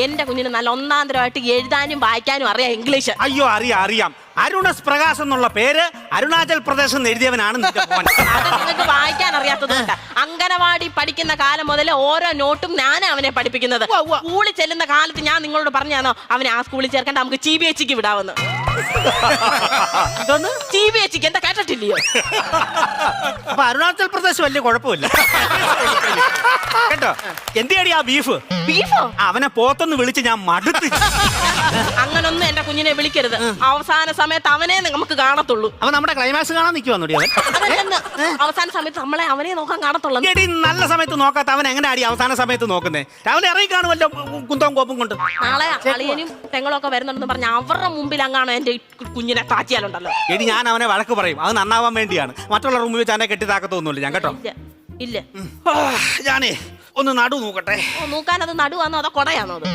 എന്റെ കുഞ്ഞിന് നല്ല ഒന്നാന്തരമായിട്ട് എഴുതാനും വായിക്കാനും അറിയാം ഇംഗ്ലീഷ്. അയ്യോ അറിയാം. അരുണസ് പ്രകാശ് എന്നുള്ള പേര് അരുണാചൽ പ്രദേശ് എന്ന് എഴുതിയവനാണ് നിന്റെ മോൻ. അത് നിങ്ങൾക്ക് വായിക്കാൻ അറിയാത്തതുകൊണ്ട് അംഗനവാടി പഠിക്കുന്ന കാലം മുതൽ ഓരോ നോട്ടും ഞാനാ അവനെ പഠിപ്പിക്കുന്നത്. സ്കൂളിൽ ചെല്ലുന്ന കാലത്ത് ഞാൻ നിങ്ങളോട് പറഞ്ഞാണോ അവനെ ആ സ്കൂളിൽ ചേർക്കേണ്ട, നമുക്ക് CBSE വിടാവുന്നു. CBSE എന്താ കേട്ടിട്ടില്ലയോ? അപ്പൊ അരുണാചൽ പ്രദേശ് വലിയ കുഴപ്പമില്ല കേട്ടോ. എന്തിയാടി ആ ബീഫ്? ബീഫോ? അവനെ പോത്തൊന്ന് വിളിച്ച് ഞാൻ മടുത്ത്. അങ്ങനൊന്നും എന്റെ കുഞ്ഞിനെ വിളിക്കരുത്. അവസാന സമയത്ത് അവനെ നമുക്ക് കാണത്തുള്ളൂ. അവൻ നമ്മുടെ ക്ലൈമാക്സ് കാണാൻ നിൽക്കുവാന്നോടി അവൻ. അവസാന സമയത്ത് അവനെ നോക്കാൻ കാണത്തുള്ളൂ. എടി നല്ല സമയത്ത് നോക്കാത്ത അവൻ എങ്ങനെ അടി അവസാന സമയത്ത് നോക്കുന്നേ? രാവിലെ ഇറങ്ങി കാണുമല്ലോ കുന്തവും കോപ്പും കൊണ്ട്. നാളെ അളിയനും പെങ്ങളൊക്കെ വരുന്നുണ്ടെന്ന് പറഞ്ഞ അവരുടെ മുമ്പിൽ അങ്ങാണ് എന്റെ കുഞ്ഞിനെ താച്ചിയാലുണ്ടല്ലോ. എടി ഞാൻ അവനെ വഴക്ക് പറയും, അത് നന്നാവാൻ വേണ്ടിയാണ്. മറ്റുള്ള റൂമിൽ വെച്ച് അവനെ കെട്ടിത്താക്കത്തൊന്നുമില്ല ഞാൻ കേട്ടോ. ഇല്ല ഞാനേ ഒന്ന് നടു നോക്കട്ടെ. നോക്കാൻ അത് നടുവാന്നോ അതോ കൊടയാണോ അത്?